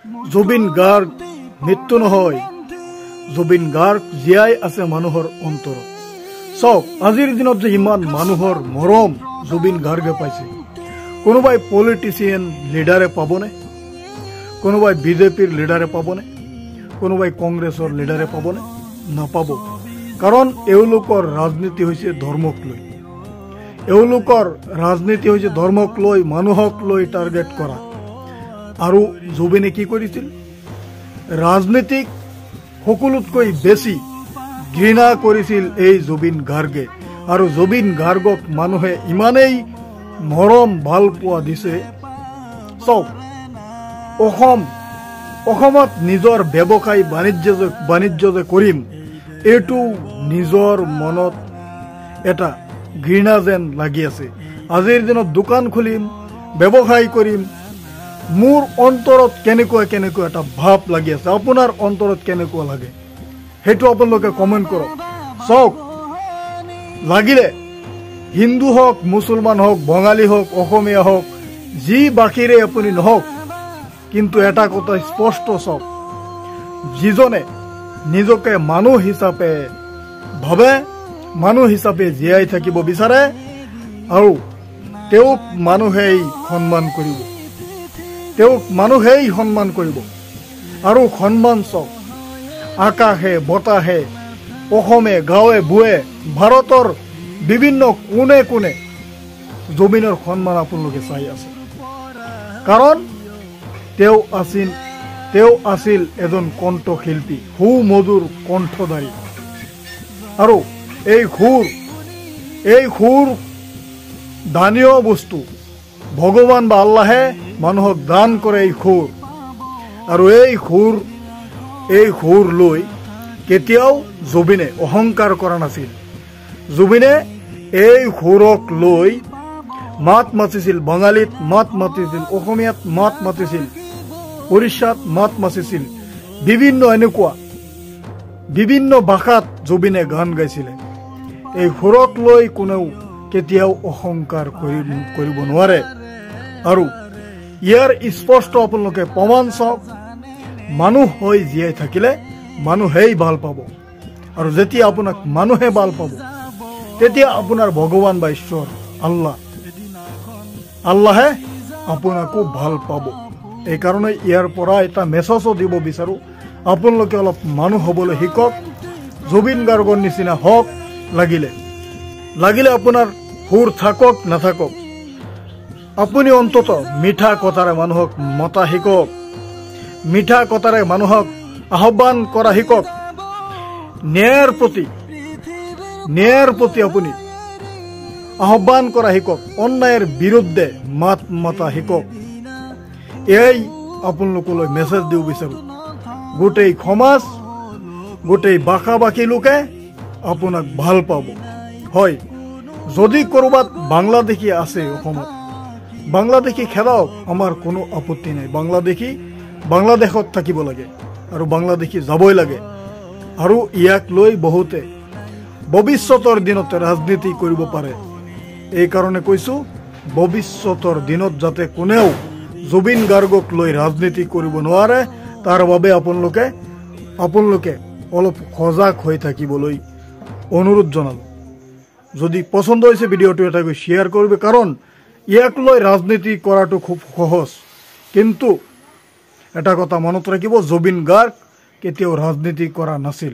জুবিন গাৰ্গ মৃত্যু নহয়, জুবিন গাৰ্গ জীয়াই আছে মানুহৰ অন্তৰত। চাওক আজিৰ দিনত যে ইমান মানুহৰ মৰম জুবিন গাৰ্গে পাইছে, কোনোবাই পলিটিচিয়ান লিডাৰে পাবনে? কোনোবাই বিজেপিৰ লিডাৰে পাবনে? কোনোবাই কংগ্ৰেছৰ লিডাৰে পাবনে? নাপাব। কাৰণ এওঁলোকৰ ৰাজনীতি হৈছে ধৰ্মক লৈ, এওঁলোকৰ ৰাজনীতি হৈছে ধৰ্মক লৈ, মানুহক লৈ টাৰ্গেট কৰা। আৰু জুবিনে কি কৰিছিল? ৰাজনীতিক সকলোতকৈ বেছি ঘৃণা কৰিছিল এই জুবিন গাৰ্গে। আৰু জুবিন গাৰ্গক মানুহে ইমানেই মৰম ভাল পোৱা দিছে। চাওক অসমত নিজৰ ব্যৱসায় বাণিজ্য যে কৰিম, এইটো নিজৰ মনত এটা ঘৃণা যেন লাগি আছে। আজিৰ দিনত দোকান খুলিম, ব্যৱসায় কৰিম, মোৰ অন্তৰত কেনেকুৱা এটা ভাৱ লাগি আছে। আপোনাৰ অন্তৰত কেনেকুৱা লাগে সেইটো আপোনালোকে কমেণ্ট কৰক। চাওক লাগিলে হিন্দু হওক, মুছলমান হওক, বঙালী হওক, অসমীয়া হওক, যি বাকীৰে আপুনি নহওক, কিন্তু এটা কথা স্পষ্ট, চাওক যিজনে নিজকে মানুহ হিচাপে ভাবে, মানুহ হিচাপে জীয়াই থাকিব বিচাৰে, আৰু তেওঁক মানুহেই সন্মান কৰিব, তেওঁক মানুহেই সন্মান কৰিব। আৰু সন্মান চাওক আকাশে বতাহে, অসমে গাঁৱে ভূঞে, ভাৰতৰ বিভিন্ন কোণে কোণে জুবিনৰ সন্মান আপোনালোকে চাই আছে। কাৰণ তেওঁ আছিল এজন কণ্ঠশিল্পী, সুমধুৰ কণ্ঠধাৰী। আৰু এই সুৰ দানীয় বস্তু, ভগৱান বা আল্লাহে মানুহক দান কৰে এই সুৰ। আৰু এই সুৰ লৈ কেতিয়াও জুবিনে অহংকাৰ কৰা নাছিল। জুবিনে এই সুৰক লৈ মাত মাতিছিল, বাঙালীত মাত মাতিছিল, অসমীয়াত মাত মাতিছিল, উৰিষ্যাত মাত মাতিছিল, বিভিন্ন ভাষাত জুবিনে গান গাইছিলে। এই সুৰক লৈ কোনেও কেতিয়াও অহংকাৰ কৰিব নোৱাৰে। আৰু ইয়াৰ স্পষ্ট আপোনালোকে প্ৰমাণ চাওক, মানুহ হৈ জীয়াই থাকিলে মানুহেই ভাল পাব। আৰু যেতিয়া আপোনাক মানুহে ভাল পাব, তেতিয়া আপোনাৰ ভগৱান বা ঈশ্বৰ আল্লাহে আপোনাকো ভাল পাব। এইকাৰণে ইয়াৰ পৰা এটা মেছেজো দিব বিচাৰো, আপোনালোকে অলপ মানুহ হ'বলৈ শিকক। জুবিন গাৰ্গৰ নিচিনা হওক, লাগিলে আপোনাৰ সুৰ থাকক নাথাকক, আপুনি অন্তত মিঠা কথাৰে মানুহক মতা শিকক, মিঠা কথাৰে মানুহক আহ্বান কৰা শিকক, ন্যায়ৰ প্ৰতি আপুনি আহ্বান কৰা শিকক, অন্যায়ৰ বিৰুদ্ধে মাত মতা শিকক। এই আপোনালোকলৈ মেছেজ দিব বিচাৰো। গোটেই সমাজ, গোটেই ভাষা-ভাষী লোকে আপোনাক ভাল পাব। হয়, যদি ক'ৰবাত বাংলাদেশী আছে অসমত, বাংলাদেশী খেদাওক, আমাৰ কোনো আপত্তি নাই। বাংলাদেশত থাকিব লাগে আৰু বাংলাদেশী যাবই লাগে। আৰু ইয়াক লৈ বহুতে ভৱিষ্যতৰ দিনত ৰাজনীতি কৰিব পাৰে। এইকাৰণে কৈছো, ভৱিষ্যতৰ দিনত যাতে কোনেও জুবিন গাৰ্গক লৈ ৰাজনীতি কৰিব নোৱাৰে, তাৰ বাবে আপোনালোকে অলপ সজাগ হৈ থাকিবলৈ অনুৰোধ জনালো। যদি পছন্দ হৈছে ভিডিঅ'টো এটা শ্বেয়াৰ কৰিব, কাৰণ ইয়াক লৈ ৰাজনীতি কৰাটো খুব সহজ। কিন্তু এটা কথা মনত ৰাখিব, জুবিন গাৰ্গ কেতিয়াও ৰাজনীতি কৰা নাছিল।